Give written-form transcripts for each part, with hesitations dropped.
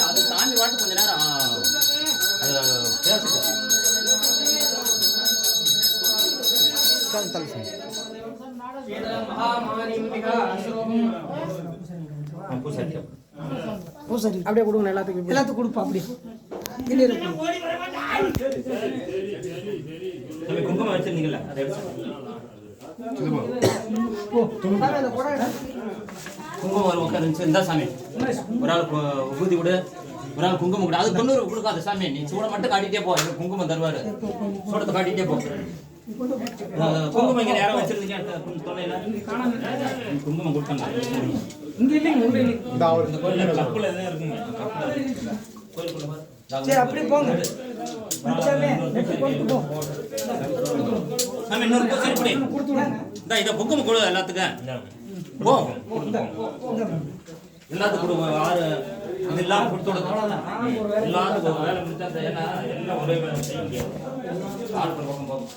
அது சாமி வாட்டு கொஞ்ச நேரம் பூசரி அப்படியே கொடுங்க, எல்லாத்துக்கும் கொடுப்போம். அப்படியே குங்குமம் வச்சிருந்தீங்கல்ல அதை குங்குமம் ஒரு உட்காந்து இருந்தா சாமி ஒரு ஆள் ஊதி விடு, ஒரு ஆள் குங்குமம் கொடு. அது தொண்ணூறு கொடுக்காத சாமி, நீ சூட மட்டும் காட்டிட்டே போ, குங்குமம் தருவாரு. சூடத்தை காட்டிட்டே போ. குங்குமம் இங்க யாரும் வச்சிருந்தீங்க தொல்லையில குங்குமம் கொடுத்தாங்க. இங்க இல்லைங்க, கப்புல எதுவும் இருக்குங்க. சரி அப்படியே போங்க. சாமி இன்னொரு பூசை இப்படி இந்த இதை குங்குமம் கொடு எல்லாத்துக்கும். போ எல்லாத்துக்கும் கொடு. ஆறு இது இல்லாம கொடுத்து எல்லாத்துக்கும் வேலை முடிச்சா ஏன்னா எல்லாம் ஒரே வேலை செய்ய முடியாது. ஆறு பக்கம் போகும்.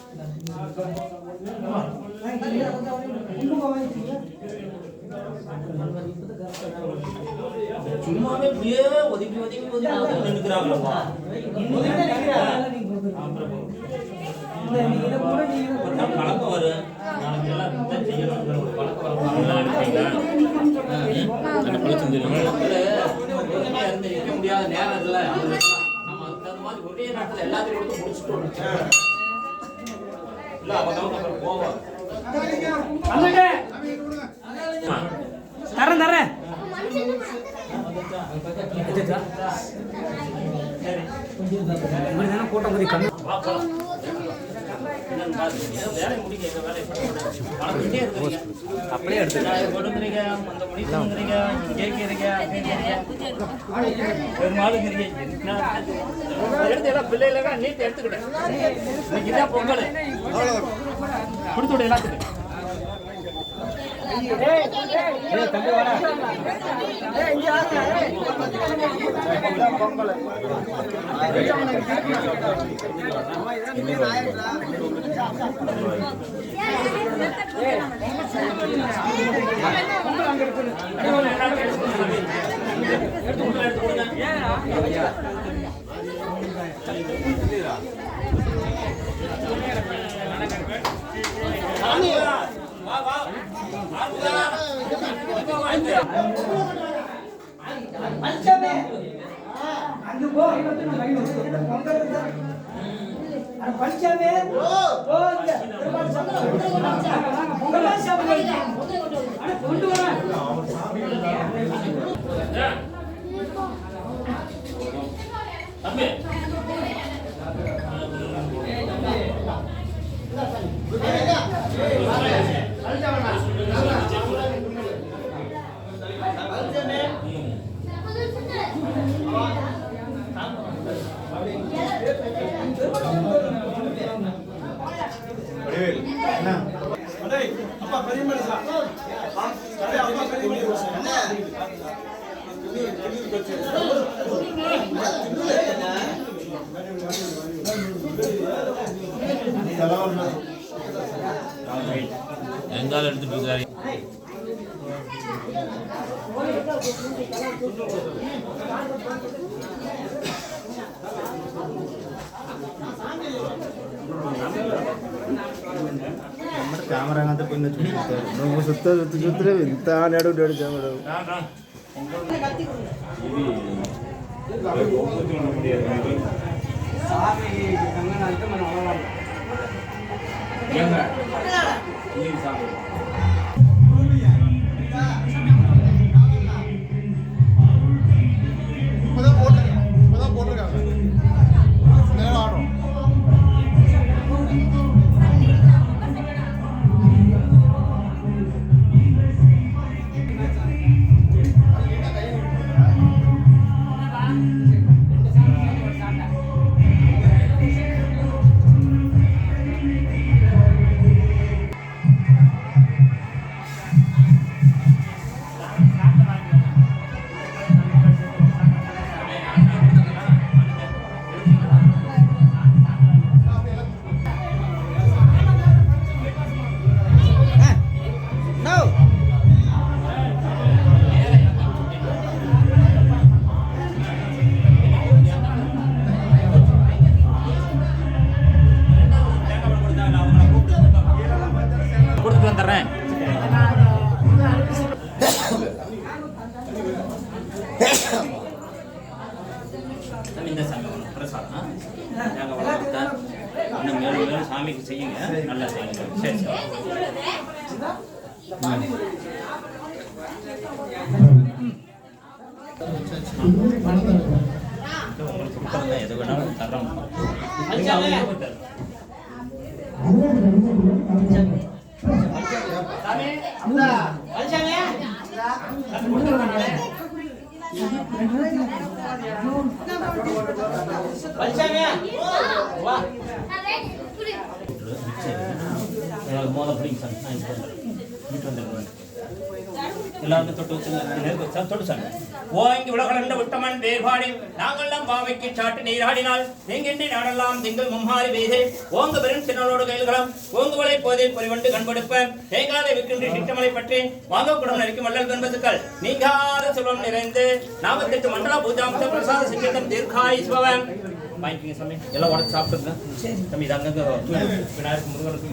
சும்மாவே இப்படியே ஒதுக்கி ஒதுக்கி ஒதுக்கி நின்னுக்கிறாங்களப்பா. பழக்கம் வரும், நாளைக்கு எல்லாம் செய்யணும் பழக்கம் இருக்க முடியாத நேரம் இல்லை. நம்ம அதுக்கு தகுந்த மாதிரி ஒரே நேரத்தில் எல்லாத்தையும் கொடுத்து முடிச்சுட்டோம். இல்லை அவங்க அப்புறம் போவோம். தரேன் கூட்டம் கொஞ்சம் கம்மி. அப்படியே எடுத்துக்கிறீங்க, அந்த முடிக்கிறீங்க, கேட்கிறீங்க, எடுத்து எல்லாம் பிள்ளைகள நீட் எடுத்துக்கிட்டேன். இன்னைக்கு இதான் பொங்கல் கொடுத்து விட எல்லாத்துக்கும். எங்கால எடுத்துட்டு இருக்காரு. कैमरा सुत्तर इंत உங்களுக்கு கொடுக்குறதா எது வேணாலும் தர்றோம். மோத பிடிங்க சார். வீட்டு வந்துடுவேன். எல்லாருமே தொட்டு வச்சு தொட்டு சாமி. ஓங்கி உலகளந்த விட்டமன் வேறுபாடி நாங்கள்லாம் பாவைக்கு சாட்டு நீராடினால் நீங்கின்றி நாடெல்லாம் திங்கள் மும்மாறி வீதே ஓங்க பெரும் சின்னோடு கைல்களம் ஓங்குவலை போதை பொறிவண்டு கண்படுப்ப தேங்காதை விற்கின்ற சிட்டமலை பற்றி வாங்கக்கூடம் நடிக்கும் வள்ளல் கண்பதுக்கள் நீங்காத செல்வம் நிறைந்து 48 மண்டல பூஜாம்ச பிரசாத சிங்கத்தம் தீர்க்காயுஸ்வம். வாங்கிக்கங்க சாமி. எல்லாம் உடச்சு சாப்பிட்டுருங்க சாமி. இது அங்கங்க விநாயகர் முருகனுக்கு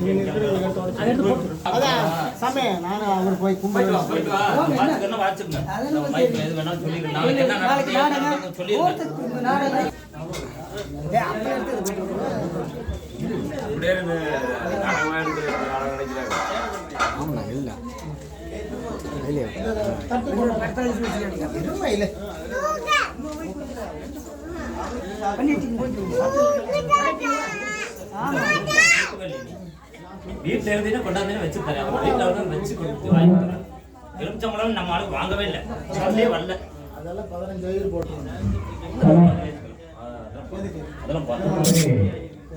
சாமி நான் அவர் போய் கும்பிட்டு வாச்சுக்கணும் வாச்சுக்கங்க. மைக்ல எது வேணாலும் சொல்லிடுங்க. நாளைக்கு என்ன நடக்குது சொல்லிடுங்க. ஆமாண்ணா இல்லை இல்லை வீட்டுல இருந்தே கொண்டாந்து வச்சு தரேன். அவங்க வீட்டுல வந்து வச்சு கொடுத்து வாங்கி தரேன். எலுமிச்சம்பழம் நம்ம ஆளுக்கு வாங்கவே இல்லை. சொல்லே வரல. அதெல்லாம் 15 போட்டுருங்க. அதெல்லாம் பார்த்து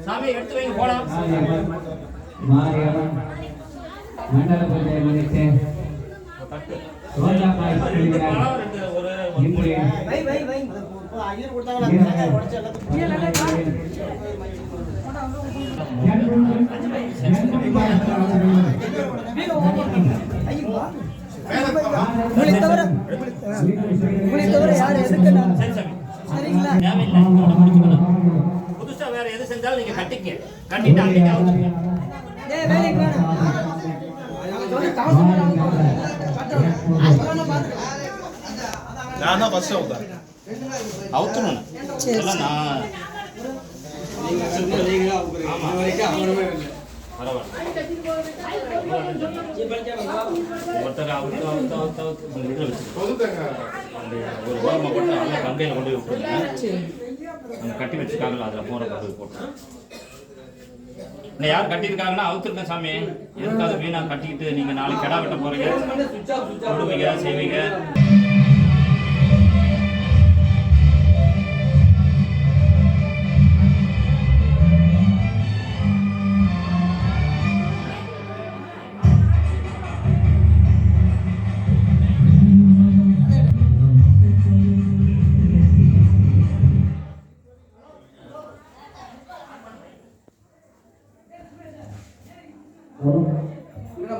சாமி எடுத்து வைங்க போலாம். புதுசா வேற எது செஞ்சாலும் நீங்க கட்டிக்க. கட்டிட்டு அன்னைக்கு அவுத்துங்க. நான் தான் ஃபர்ஸ்ட் அவுத்தேன். அவுத்துறேன். எல்லாம் நான் ஒருத்தர் ஒரு ஓரமாக போட்டு நல்லா கங்கையில் கொண்டு போய் விட்டுருங்க. கட்டி வச்சுருக்காங்களா அதில் மோரை கொண்டு போய் போட்டு யார் கட்டியிருக்காங்கன்னா அவுத்துருங்க சாமி. எதுக்காக வீணாக கட்டிக்கிட்டு நீங்கள் நாளைக்கு கிடா வெட்ட போகிறீங்க, விடுவீங்க செய்வீங்க.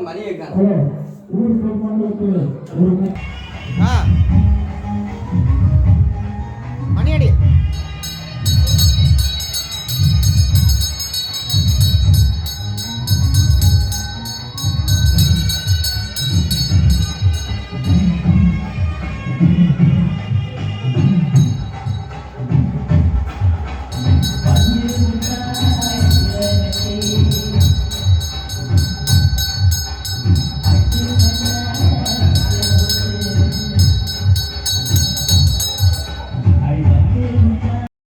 மணி ஆ